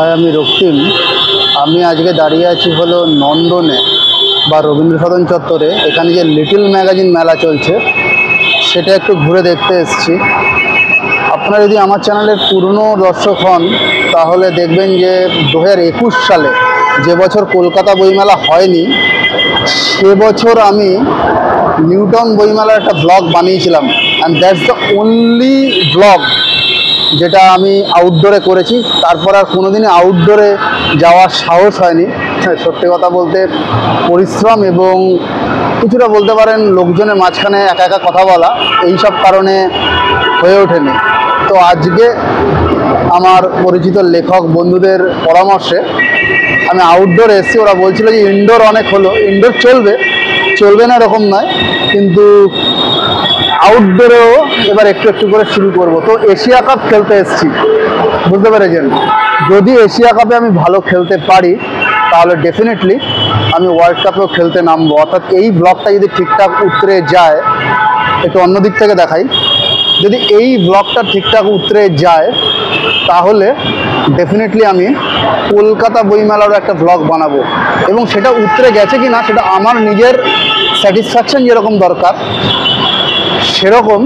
আমি রক্তিম। আমি আজকে দাঁড়িয়ে আছি হলো নন্দনে বা রবীন্দ্র সদন চত্বরে। এখানে যে লিটল ম্যাগাজিন মেলা চলছে সেটা একটু ঘুরে দেখতে এসেছি। আপনারা যদি আমার চ্যানেলের পুরনো দর্শক হন তাহলে দেখবেন যে 2021 সালে যে বছর কলকাতা বইমেলা হয়নি সে বছর আমি নিউটাউন বইমেলার একটা ব্লগ বানিয়েছিলাম, and that's the only blog যেটা আমি আউটডোরে করেছি। তারপর আর কোনোদিনই আউটডোরে যাওয়ার সাহস হয়নি। সত্যি কথা বলতে পরিশ্রম এবং কিছুটা বলতে পারেন লোকজনের মাঝখানে একা একা কথা বলা, এই সব কারণে হয়ে ওঠেনি। তো আজকে আমার পরিচিত লেখক বন্ধুদের পরামর্শে আমি আউটডোর এসেছি। ওরা বলছিল যে ইনডোর অনেক হলো, ইনডোর চলবে না এরকম নয়, কিন্তু আউটডোরেও এবার একটু একটু করে শুরু করব। তো এশিয়া কাপ খেলতে এসেছি, বুঝতে পেরেছেন। যদি এশিয়া কাপে আমি ভালো খেলতে পারি তাহলে ডেফিনেটলি আমি ওয়ার্ল্ড কাপেও খেলতে নামবো। অর্থাৎ এই ব্লগটা যদি ঠিকঠাক উতরে যায়, একটু অন্য দিক থেকে দেখাই, যদি এই ব্লগটা ঠিকঠাক উতরে যায় তাহলে ডেফিনেটলি আমি কলকাতা বইমেলারও একটা ব্লগ বানাবো। এবং সেটা উতরে গেছে কি না সেটা আমার নিজের স্যাটিসফ্যাকশন যেরকম দরকার সেরকম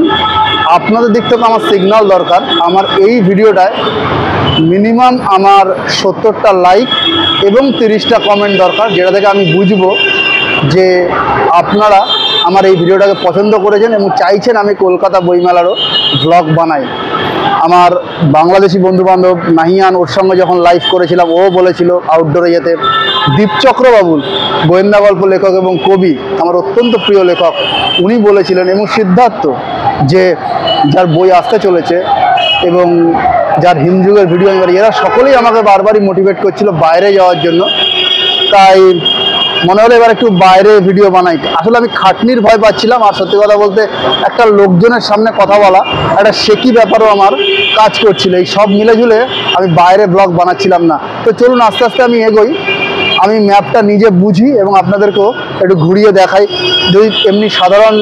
আপনাদের দিক থেকে আমার সিগন্যাল দরকার। আমার এই ভিডিওটায় মিনিমাম আমার 70টা লাইক এবং 30টা কমেন্ট দরকার, যেটা থেকে আমি বুঝবো যে আপনারা আমার এই ভিডিওটাকে পছন্দ করেছেন এবং চাইছেন আমি কলকাতা বইমেলারও ব্লগ বানাই। আমার বাংলাদেশি বন্ধুবান্ধব নাহিয়ান, ওর সঙ্গে যখন লাইভ করেছিলাম ও বলেছিল আউটডোরে যেতে। দীপ চক্রবাবুল গোয়েন্দা গল্প লেখক এবং কবি, আমার অত্যন্ত প্রিয় লেখক, উনি বলেছিলেন, এবং সিদ্ধার্থ যে যার বই আসতে চলেছে এবং যার হিমযুগের ভিডিও আমি, এরা সকলেই আমাকে বারবারই মোটিভেট করছিল বাইরে যাওয়ার জন্য। তাই মনে হলো এবার একটু বাইরে ভিডিও বানাই। আসলে আমি খাটনির ভয় পাচ্ছিলাম, আর সত্যি কথা বলতে একটা লোকজনের সামনে কথা বলা একটা শেকি ব্যাপারও আমার কাজ করছিল। এই সব মিলে ঝুলে আমি বাইরে ব্লগ বানাচ্ছিলাম না। তো চলুন আস্তে আস্তে আমি এগোই, আমি ম্যাপটা নিজে বুঝি এবং আপনাদেরকেও একটু ঘুরিয়ে দেখাই। যদি এমনি সাধারণ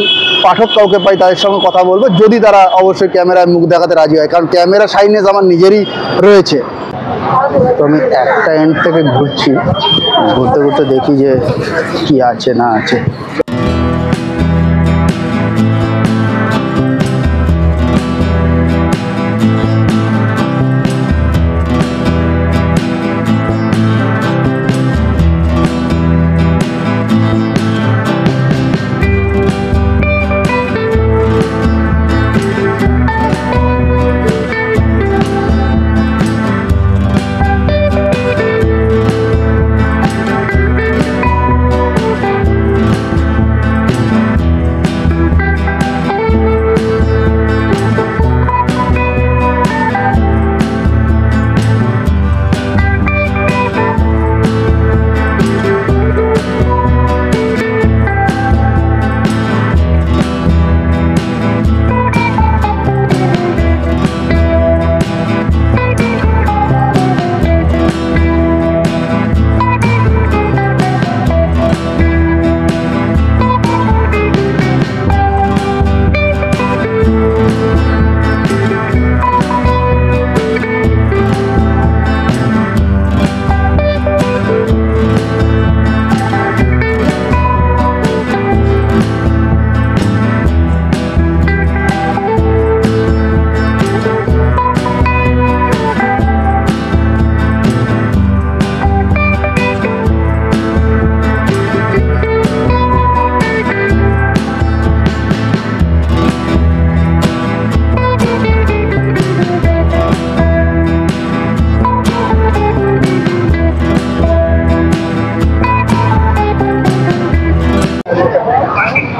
পাঠক কাউকে পাই তাদের সঙ্গে কথা বলবো, যদি তারা অবশ্যই ক্যামেরায় মুখ দেখাতে রাজি হয়, কারণ ক্যামেরা সাইনেস আমার নিজেরই রয়েছে। তো আমি একটা এন্ড থেকে ঘুরছি, ঘুরতে ঘুরতে দেখি যে কি আছে না আছে।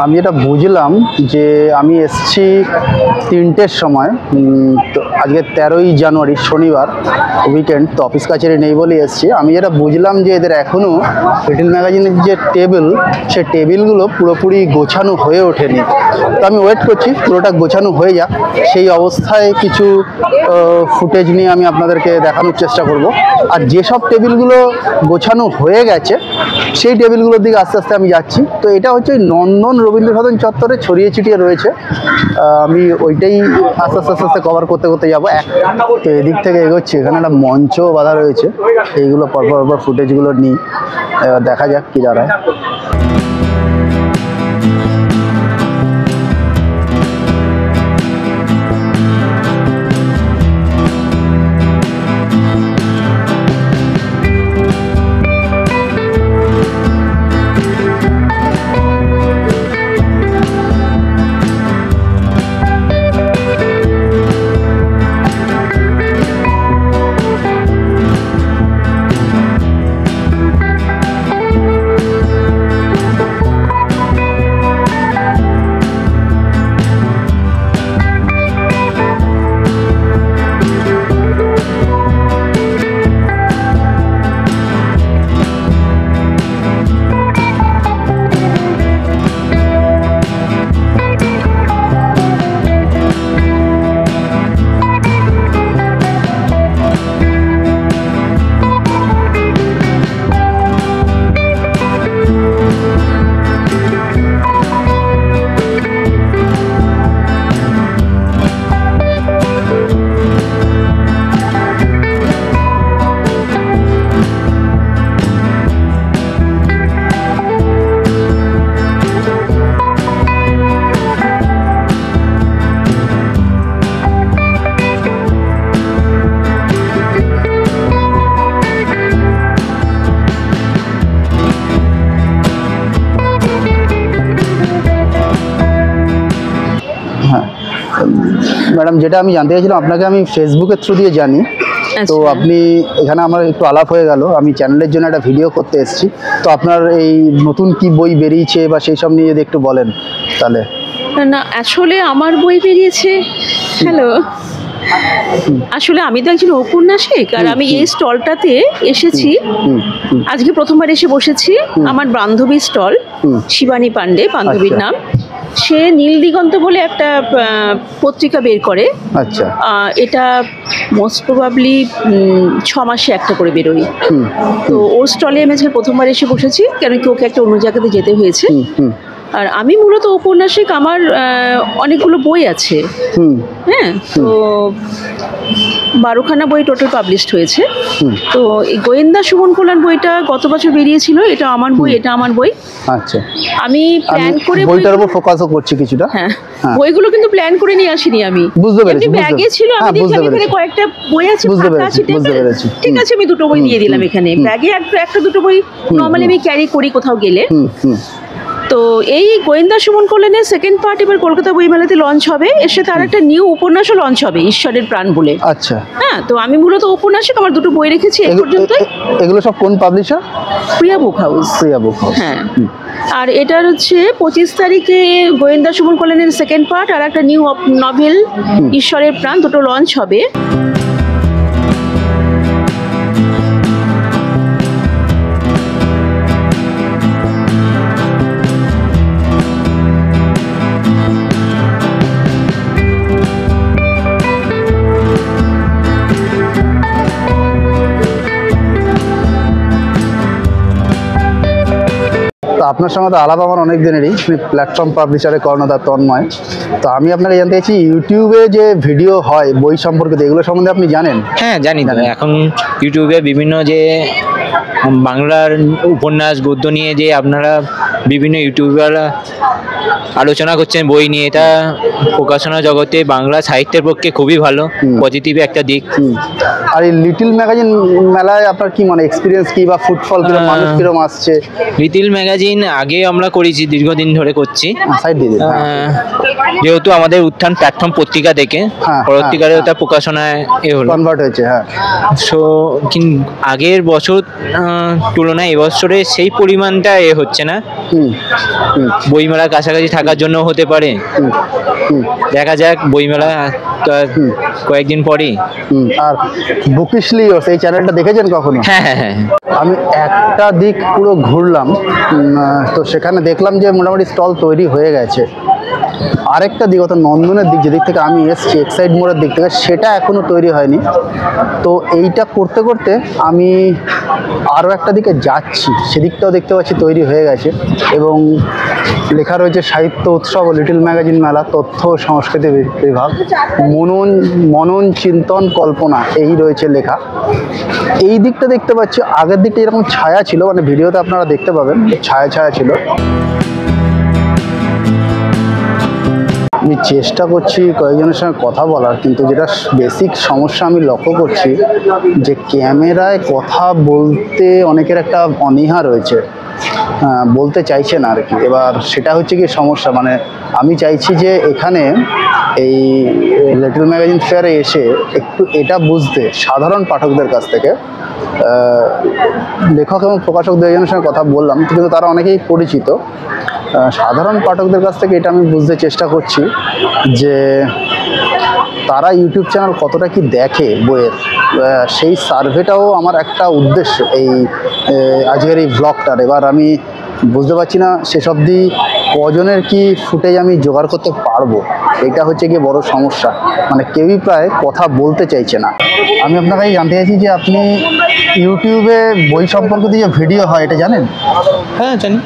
আমি এটা বুঝলাম যে আমি এসছি 3টের সময়। তো আজকে 13ই জানুয়ারি শনিবার, উইকেন্ড, তো অফিস কাছারি নেই বলেই এসছি। আমি যেটা বুঝলাম যে এদের এখনও লিটল ম্যাগাজিনের যে টেবিল, সে টেবিলগুলো পুরোপুরি গোছানো হয়ে ওঠেনি। তো আমি ওয়েট করছি পুরোটা গোছানো হয়ে যাক, সেই অবস্থায় কিছু ফুটেজ নিয়ে আমি আপনাদেরকে দেখানোর চেষ্টা করব। আর যেসব টেবিলগুলো গোছানো হয়ে গেছে সেই টেবিলগুলোর দিকে আস্তে আস্তে আমি যাচ্ছি। তো এটা হচ্ছে নন্দন রবীন্দ্র সদন চত্বরে ছড়িয়ে ছিটিয়ে রয়েছে। আমি ওইটাই আস্তে আস্তে আস্তে আস্তে কভার করতে করতে যাব। যাবো। তো এদিক থেকে এগোচ্ছি, এখানে একটা মঞ্চ বাঁধা রয়েছে, এইগুলো পরপর ফুটেজগুলো নিই, এবার দেখা যাক কি দাঁড়ায়। ম্যাডাম, যেটা আমি জানতে চাইছিলাম, আপনাকে আমি ফেসবুকের থ্রু দিয়ে জানি, তো আপনি এখানে আমার একটু আলাপ হয়ে গেল, আমি চ্যানেলের জন্য একটা ভিডিও করতে এসেছি, তো আপনার এই নতুন কি বই বেরিয়েছে বা সেই সব নিয়ে যদি একটু বলেন তাহলে। না, আসলে আমার বই বেরিয়েছে। হ্যালো, আসলে আমি তো একজন ঔপন্যাসিক, আর আমি এই স্টলটাতে এসেছি, আজকে প্রথমবার এসে বসেছি। আমার বান্ধবীর স্টল, শিবানী পান্ডে বান্ধবীর নাম। সে নীল দিগন্ত বলে একটা পত্রিকা বের করে। আচ্ছা। এটা মোস্ট প্রবাবলি 6 মাসে একটা করে বেরোয়। তো ওর স্টলে আমি আজকে প্রথমবার এসে বসেছি, কেন কি ওকে একটা অন্য জায়গাতে যেতে হয়েছে। আর আমি মূলত ঔপন্যাসিক, আমার অনেকগুলো বই আছে। হ্যাঁ, তো 12খানা বই টোটাল পাবলিশড হয়েছে। তো এই গোয়েন্দা সুমন কল্যাণ বইটা গত বছর বেরিয়েছিল। এটা আমার বই, এটা আমার বই। আচ্ছা, আমি প্ল্যান করে বইটার উপর ফোকাসও করছি কিছুটা। হ্যাঁ, বইগুলো কিন্তু প্ল্যান করে নিয়ে আসিনি আমি। বুঝতে পেরেছি, ব্যাগে ছিল, আমি দেখলাম এখানে কয়েকটা বই আছে, ফাঁকা আছে, ঠিক আছে আমি দুটো বই দিয়ে দিলাম এখানে। ব্যাগে একটা দুটো বই নরমালি আমি ক্যারি করি কোথাও গেলে। তো এই গোয়েন্দা সুমন কল্যাণের সেকেন্ড পার্ট এবার কলকাতা বইমেলাতে লঞ্চ হবে। এর সাথে আর একটা নিউ উপন্যাসও লঞ্চ হবে, ঈশ্বরের প্রাণ বলে। আচ্ছা। হ্যাঁ, তো আমি মূলত উপন্যাসিক, আমার দুটো বই রেখেছি এই পর্যন্ত। এগুলো সব কোন পাবলিশার? প্রিয়া বুক হাউস। প্রিয়া বুক হাউস, হ্যাঁ। আর এটার হচ্ছে 25 তারিখে গোয়েন্দা সুমন কল্যাণের সেকেন্ড পার্ট আর একটা নিউ নভেল ঈশ্বরের প্রাণ, দুটো লঞ্চ হবে। তো আপনার সঙ্গে তো আলাপ আমার অনেক দিনেরই, প্ল্যাটফর্ম পাবলিশারে কর্ণধার তন্ময়। তো আমি আপনাকে জানতে চাইছি, ইউটিউবে যে ভিডিও হয় বই সম্পর্কিত, এগুলো সম্বন্ধে আপনি জানেন? হ্যাঁ, জানি। এখন ইউটিউবে বিভিন্ন যে বাংলার উপন্যাস গদ্য নিয়ে যে আপনারা বিভিন্ন ইউটিউবাররা আলোচনা করছেন বই নিয়ে, এটা প্রকাশনা জগতে বাংলা সাহিত্যের পক্ষে খুবই ভালো, পজিটিভ একটা দিক। আর এই লিটল ম্যাগাজিন মেলায় আপনার কি মানে এক্সপিরিয়েন্স কি, বা ফুটফল কিরকম, মানুষ কিরকম আসছে? লিটল ম্যাগাজিন আগে আমরা করেছি, দীর্ঘদিন ধরে করছি। যেহেতু আমাদের উত্থান প্ল্যাটফর্ম পত্রিকা থেকে পরবর্তীকালে ওটা প্রকাশনায় হলো, কনভার্ট হয়েছে। হ্যাঁ, সো আগের বছর তুলনায় এবছরে সেই পরিমাণটা হচ্ছে না। বইমেলার কাছাকাছি থাকার জন্য হতে পারে, দেখা যাক। বইমেলা কয়েকদিন পরেই। আর বুকিশলি এই চ্যানেলটা দেখেছেন কখনো? হ্যাঁ হ্যাঁ হ্যাঁ, আমি একটা দিক পুরো ঘুরলাম, তো সেখানে দেখলাম যে মোটামুটি স্টল তৈরি হয়ে গেছে। আরেকটা দিক, অর্থাৎ নন্দনের দিক, যেদিক থেকে আমি এসছি এক্সাইড মোড়ের দিক থেকে, সেটা এখনও তৈরি হয়নি। তো এইটা করতে করতে আমি আরও একটা দিকে যাচ্ছি, সেদিকটাও দেখতে পাচ্ছি তৈরি হয়ে গেছে। এবং লেখা রয়েছে সাহিত্য উৎসব ও লিটল ম্যাগাজিন মেলা, তথ্য ও সংস্কৃতি বিভাগ, মনন চিন্তন কল্পনা, এই রয়েছে লেখা। এই দিকটা দেখতে পাচ্ছি, আগের দিকটা যেরকম ছায়া ছিল, মানে ভিডিওতে আপনারা দেখতে পাবেন ছায়া ছায়া ছিল। আমি চেষ্টা করছি কয়েকজনের সঙ্গে কথা বলার, কিন্তু যেটা বেসিক সমস্যা আমি লক্ষ্য করছি যে ক্যামেরায় কথা বলতে অনেকের একটা অনীহা রয়েছে, বলতে চাইছে না আর কি। এবার সেটা হচ্ছে কি সমস্যা, মানে আমি চাইছি যে এখানে এই লিটল ম্যাগাজিন ফেয়ারে এসে একটু এটা বুঝতে সাধারণ পাঠকদের কাছ থেকে, লেখক এবং প্রকাশক দুজনের সঙ্গে কথা বললাম, কিন্তু তারা অনেকেই পরিচিত। সাধারণ পাঠকদের কাছ থেকে এটা আমি বুঝতে চেষ্টা করছি যে তারা ইউটিউব চ্যানেল কতটা কি দেখে বইয়ের, সেই সার্ভেটাও আমার একটা উদ্দেশ্য এই আজকের এই ব্লগটার। এবার আমি বুঝতে পারছি না শেষ অবধি কজনের কি ফুটেজ আমি জোগাড় করতে পারবো, এটা হচ্ছে গিয়ে বড় সমস্যা। মানে কেউই প্রায় কথা বলতে চাইছে না। আমি আপনার কাছে জানতে চাইছি যে আপনি ইউটিউবে বই সম্পর্কিত যে ভিডিও হয় এটা জানেন? হ্যাঁ জানি।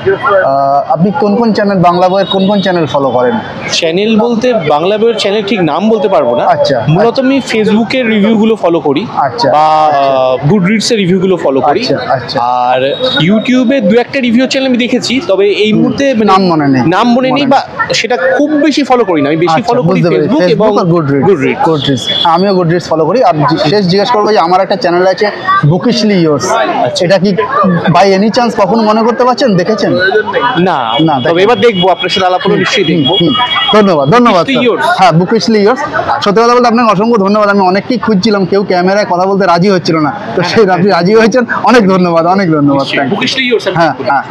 আপনি কোন কোন চ্যানেল, বাংলা বইয়ের কোন কোন চ্যানেল ফলো করেন? চ্যানেল বলতে বাংলা বইয়ের চ্যানেল ঠিক নাম বলতে পারবো না। আচ্ছা। মূলত আমি ফেসবুকের রিভিউগুলো ফলো করি, আচ্ছা। বা গুডরিডসের রিভিউগুলো ফলো করি। আচ্ছা, আচ্ছা। আর ইউটিউবে দু একটা রিভিউ চ্যানেল আমি দেখেছি, তবে এই মুহূর্তে নাম মনে নেই। নাম মনে নেই, বা সেটা খুব বেশি ফলো করি না। আমি বেশি ফলো করি ফেসবুক এবং গুডরিডস। আমিও গুডরিডস ফলো করি। আর শেষ জিজ্ঞেস করবো যে আমার একটা চ্যানেল আছে বুকিশলি ইয়োর্স, এটা কি বাই এনি চান্স কখনো মনে করতে পারছেন, দেখেছেন? না না, তবে এবার দেখবো, আপনার সাথে আলাপ হলো নিশ্চয়ই দেখবো। ধন্যবাদ, ধন্যবাদ। Bookishly Yours। হ্যাঁ, বুকিশলি ইয়োর্স। সত্যি কথা বলতে আপনাকে অসংখ্য ধন্যবাদ। আমি অনেককেই খুঁজছিলাম, কেউ ক্যামেরায় কথা বলতে রাজি হচ্ছিল না, তো সেই আপনি রাজি হয়েছেন, অনেক ধন্যবাদ, অনেক ধন্যবাদ। বুকিশলি ইয়োর্স। হ্যাঁ হ্যাঁ।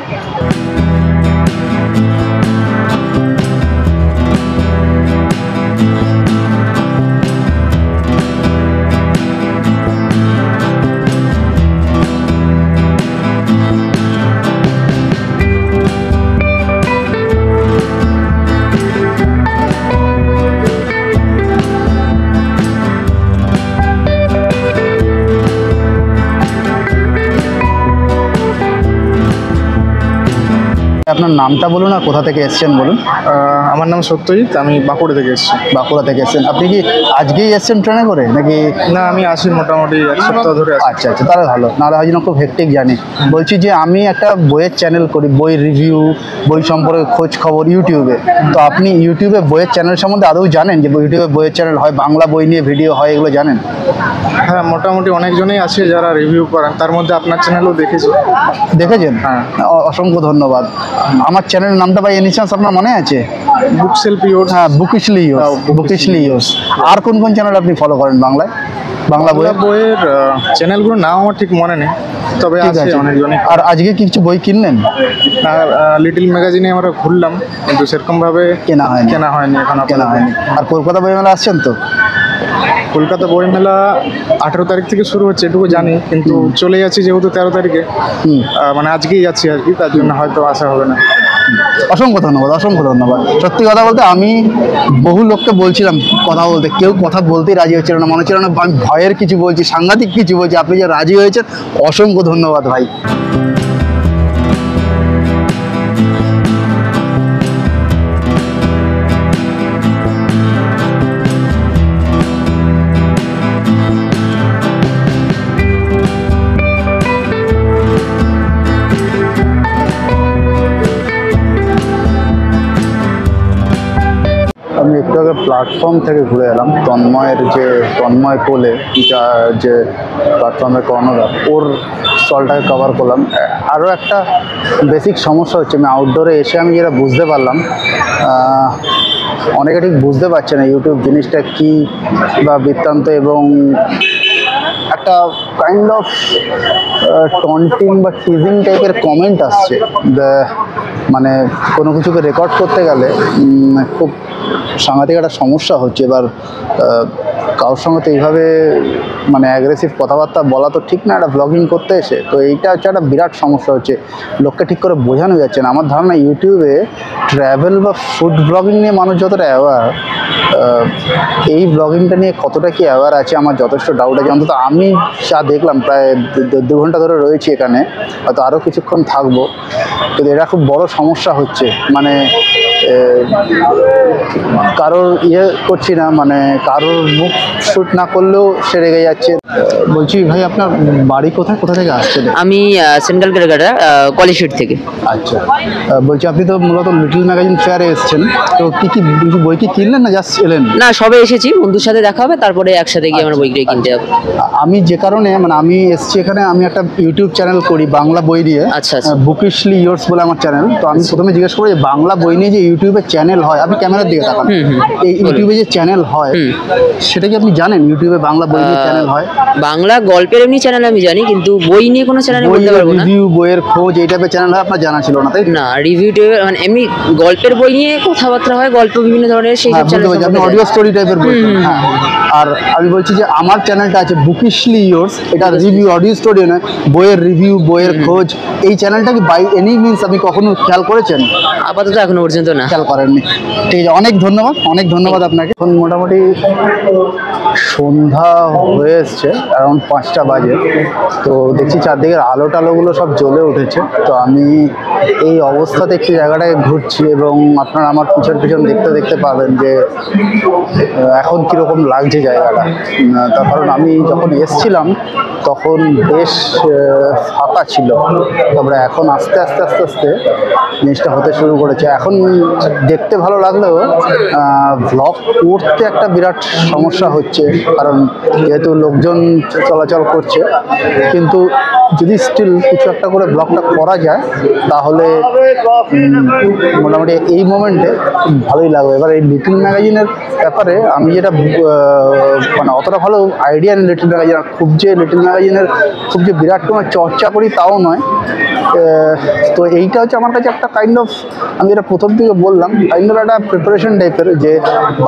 আপনার নামটা বলুন আর কোথা থেকে এসেছেন বলুন। আমার নাম সত্যজিৎ, আমি বাঁকুড়া থেকে এসেছি। বাঁকুড়া থেকে এসেছেন। আপনি কি আজকেই এসেছেন ট্রেনে করে নাকি? না, আমি আসি মোটামুটি এক সপ্তাহ ধরে আসি। আচ্ছা আচ্ছা, তাহলে ভালো। নাহলে হয় জন্য খুব হেক্টিক জানি। বলছি যে আমি একটা বইয়ের চ্যানেল করি, বই রিভিউ, বই সম্পর্কে খোঁজ খবর ইউটিউবে। তো আপনি ইউটিউবে বইয়ের চ্যানেল সম্বন্ধে আদৌ জানেন যে ইউটিউবে বইয়ের চ্যানেল হয়, বাংলা বই নিয়ে ভিডিও হয়, এগুলো জানেন? হ্যাঁ, মোটামুটি অনেকজনই আছে যারা রিভিউ করেন, তার মধ্যে আপনার চ্যানেলও দেখেছি। দেখেছেন? হ্যাঁ। অসংখ্য ধন্যবাদ। আমার চ্যানেলের নামটা বাই এনি চান্স আপনার মনে আছে? Bookshelf yours. হ্যাঁ, বুকিশলি ইয়োর্স। বুকিশলি ইয়োর্স। আর কোন কোন চ্যানেল আপনি ফলো করেন বাংলায়, বাংলা বইয়ের? বইয়ের চ্যানেলগুলোর নাম আমার ঠিক মনে নেই, তবে ঠিক আছে আছে। অনেকজনই। আর আজকে কিছু বই কিনলেন? আর লিটল ম্যাগাজিনে আমরা ঘুরলাম, কিন্তু সেরকমভাবে কেনা হয়নি? কেনা হয়নি এখনো। কেনা হয়নি। আর কলকাতা বইমেলা আসছেন তো? কলকাতা বইমেলা 18 তারিখ থেকে শুরু হচ্ছে, এটুকু জানি, কিন্তু চলে যাচ্ছি যেহেতু 13 তারিখে, মানে আজকেই যাচ্ছি আর কি, তার জন্য হয়তো আসা হবে না। অসংখ্য ধন্যবাদ, অসংখ্য ধন্যবাদ। সত্যি কথা বলতে আমি বহু লোককে বলছিলাম কথা বলতে, কেউ কথা বলতেই রাজি হচ্ছিল না, মনে হচ্ছিল না আমি ভয়ের কিছু বলছি, সাংঘাতিক কিছু বলছি। আপনি যে রাজি হয়েছেন, অসংখ্য ধন্যবাদ ভাই। আমি একটু আগে প্ল্যাটফর্ম থেকে ঘুরে এলাম, তন্ময় কোলে যে প্ল্যাটফর্মের কর্নার, ওর স্টলটাকে কভার করলাম। আরও একটা বেসিক সমস্যা হচ্ছে, আমি আউটডোরে এসে আমি যেটা বুঝতে পারলাম, অনেকে ঠিক বুঝতে পারছে না ইউটিউব জিনিসটা কী বা বৃত্তান্ত, এবং একটা কাইন্ড অফ টন্টিং বা টিজিং টাইপের কমেন্ট আসছে। মানে কোনো কিছুকে রেকর্ড করতে গেলে খুব সাংঘাতিক একটা সমস্যা হচ্ছে। এবার কারোর সঙ্গে তো এইভাবে মানে অ্যাগ্রেসিভ কথাবার্তা বলা তো ঠিক না একটা ব্লগিং করতে এসে। তো এইটা হচ্ছে একটা বিরাট সমস্যা হচ্ছে, লোককে ঠিক করে বোঝানো যাচ্ছে না। আমার ধারণা ইউটিউবে ট্র্যাভেল বা ফুড ব্লগিং নিয়ে মানুষ যতটা অ্যাওয়ার, এই ব্লগিংটা নিয়ে কতটা কি অ্যাওয়ার আছে আমার যথেষ্ট ডাউট আছে। অন্তত আমি যা দেখলাম, প্রায় 2 ঘন্টা ধরে রয়েছি এখানে, হয়তো আরও কিছুক্ষণ থাকবো, কিন্তু এটা খুব বড় সমস্যা হচ্ছে। মানে কারোর ইয়ে করছি না, মানে কারোর মুখ শ্যুট না করলেও সে রেগে যাচ্ছে। বলছি ভাই, আপনার বাড়ি কোথায়, কোথা থেকে আসছেন? আমি সেন্ট্রাল ক্যালকাটা কলেজ স্ট্রিট থেকে। আচ্ছা, বলছি আপনি তো মূলত লিটল ম্যাগাজিন ফেয়ারে এসেছেন, তো কি বই কি কিনলেন না জাস্ট এলেন? না, সবে এসেছি, বন্ধুর সাথে দেখা হবে, তারপরে একসাথে গিয়ে আমরা বইগুলো কিনতে যাবো। আমি যে কারণে মানে আমি এসেছি এখানে, আমি একটা ইউটিউব চ্যানেল করি বাংলা বই নিয়ে, আচ্ছা আচ্ছা। বুকিশলি ইয়োর্স বলে আমার চ্যানেল। তো আমি প্রথমে জিজ্ঞেস করি যে বাংলা বই নিয়ে যে ইউটিউবে চ্যানেল হয়, আপনি ক্যামেরার দিকে তাকান, এই ইউটিউবে যে চ্যানেল হয় সেটা কি আপনি জানেন? ইউটিউবে বাংলা বই নিয়ে চ্যানেল হয়? বাংলা গল্পের এমনি চ্যানেল আমি জানি, কিন্তু বই নিয়ে কোনো চ্যানেল বলতে পারবো না। রিভিউ, বইয়ের খোঁজ, এই টাইপের চ্যানেল হয়, আপনার জানা ছিল না তাই? না, রিভিউ মানে এমনি গল্পের বই নিয়ে কথাবার্তা হয়, গল্প বিভিন্ন ধরনের, সেই সব চ্যানেল। আপনি অডিও স্টোরি টাইপের বই। হ্যাঁ, আর আমি বলছি যে আমার চ্যানেলটা আছে বুকিশলি ইয়োর্স, এটা রিভিউ, অডিও স্টোরি নয়, বইয়ের রিভিউ, বইয়ের খোঁজ। এই চ্যানেলটা কি বাই এনি মিনস আপনি কখনো খেয়াল করেছেন? আপাতত এখনো পর্যন্ত না। খেয়াল করেননি, ঠিক আছে। অনেক ধন্যবাদ, অনেক ধন্যবাদ আপনাকে। এখন মোটামুটি সন্ধ্যা হয়ে এসছে, অ্যারাউন্ড 5টা বাজে। তো দেখছি চারদিকের আলো টালোগুলো সব জ্বলে উঠেছে। তো আমি এই অবস্থাতে একটু জায়গাটায় ঘুরছি, এবং আপনারা আমার পিছন পিছন দেখতে দেখতে পাবেন যে এখন কীরকম লাগছে জায়গাটা। তার কারণ আমি যখন এসছিলাম তখন বেশ ফাঁকা ছিল, তারপরে এখন আস্তে আস্তে আস্তে আস্তে জিনিসটা হতে শুরু করেছে। এখন দেখতে ভালো লাগলেও ভ্লগ করতে একটা বিরাট সমস্যা হচ্ছে, কারণ যেহেতু লোকজন চলাচল করছে। কিন্তু যদি স্টিল কিছু একটা করে ব্লগটা করা যায় তাহলে মোটামুটি এই মোমেন্টে ভালোই লাগবে। এবার এই লিটল ম্যাগাজিনের ব্যাপারে আমি যেটা মানে অতটা ভালো আইডিয়া নেই লিটল ম্যাগাজিন, খুব যে লিটল ম্যাগাজিনের খুব যে বিরাট কোনো চর্চা করি তাও নয়। তো এইটা হচ্ছে আমার কাছে একটা কাইন্ড অফ, আমি যেটা প্রথম থেকে বললাম, কাইন্ড অফ একটা প্রিপারেশন টাইপের, যে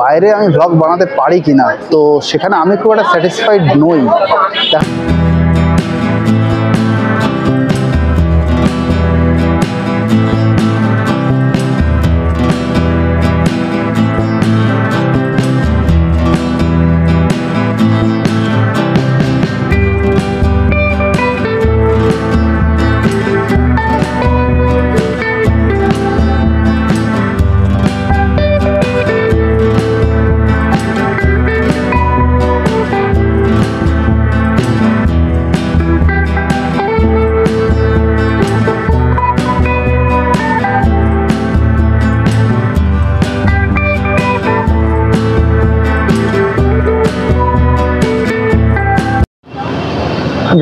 বাইরে আমি ব্লগ বানাতে পারি কিনা। তো সেখানে আমি খুব একটা স্যাটিসফাইড নই।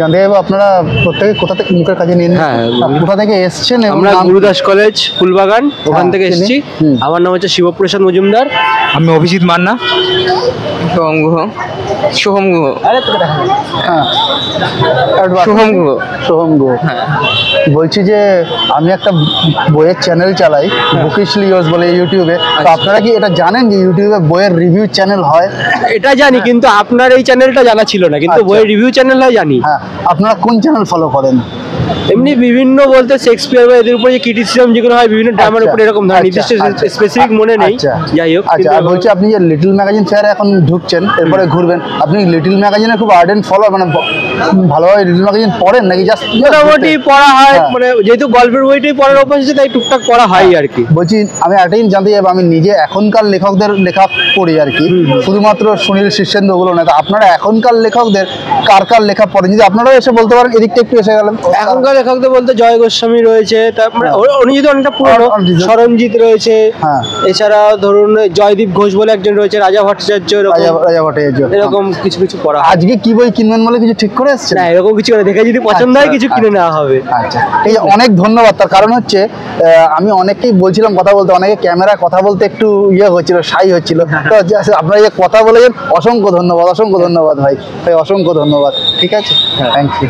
জানতে চাইবো আপনারা প্রত্যেকে কোথা থেকে মুখের কাজে নিয়ে কোথা থেকে এসছেন? আমরা গুরুদাস কলেজ ফুলবাগান, ওখান থেকে এসেছি। হুম। আমার নাম হচ্ছে শিবপ্রসাদ মজুমদার। আমি অভিজিৎ মান্না। সোহম গুহ। সোহম গুহ। হ্যাঁ, সোহম গুহ। সোহম গুহ। বলছি যে আমি একটা বইয়ের চ্যানেল চালাই, বুকিশলি ইয়োর্স বলে, ইউটিউবে। তো আপনারা কি এটা জানেন যে ইউটিউবে বইয়ের রিভিউ চ্যানেল হয়? এটা জানি, কিন্তু আপনার এই চ্যানেলটা জানা ছিল না, কিন্তু আচ্ছা। বইয়ের রিভিউ চ্যানেল হয় জানি। হ্যাঁ, আপনারা কোন চ্যানেল ফলো করেন? এমনি বিভিন্ন বলতে শেক্সপিয়ার বা এদের উপরে যে ক্রিটিসিজম যেগুলো হয় বিভিন্ন ড্রামার উপরে, এরকম ধর নির্দিষ্ট স্পেসিফিক মনে নেই। যাই হোক, আচ্ছা, আর বলছি আপনি যে লিটল ম্যাগাজিন ফেয়ারে এখন ঢুকছেন, এরপরে ঘুরবেন, আপনি লিটল ম্যাগাজিনের খুব আর্ডেন্ট ফলো, মানে ভালোভাবে লিটল ম্যাগাজিন পড়েন নাকি জাস্ট মোটামুটি পড়া হয়, হ্যাঁ। মানে যেহেতু গল্পের বইটাই পড়ার অভ্যাস আছে তাই টুকটাক পড়া হয় আর কি। বলছি আমি একটা জিনিস জানতে চাইবো, আমি নিজে এখনকার লেখকদের লেখা পড়ি আর কি, শুধুমাত্র সুনীল শিষ্যেন্দ্র ওগুলো না। তো আপনারা এখনকার লেখকদের কার কার লেখা পড়েন, যদি আপনারাও এসে বলতে পারেন, এদিকটা একটু এসে গেলেন। এখনকার লেখকদের বলতে জয় গোস্বামী রয়েছে, তারপরে উনি যদি অনেকটা পুরনো, সরঞ্জিত রয়েছে, হ্যাঁ। এছাড়া ধরুন জয়দীপ ঘোষ বলে একজন রয়েছে, রাজা ভট্টাচার্য, রাজা ভট্টাচার্য, এরকম কিছু কিছু পড়া। আজকে কি বই কিনবেন বলে কিছু ঠিক করে এসছেন? না, এরকম কিছু করে দেখে যদি পছন্দ হয় কিছু কিনে নেওয়া হবে। আচ্ছা, এই অনেক ধন্যবাদ। তার কারণ হচ্ছে আমি অনেককেই বলছিলাম কথা বলতে, অনেকে ক্যামেরা কথা বলতে একটু ইয়ে হচ্ছিল, শাই হচ্ছিল। তো আপনারা যে কথা বলেছেন, অসংখ্য ধন্যবাদ, অসংখ্য ধন্যবাদ ভাই, অসংখ্য ধন্যবাদ। ঠিক আছে, থ্যাংক ইউ।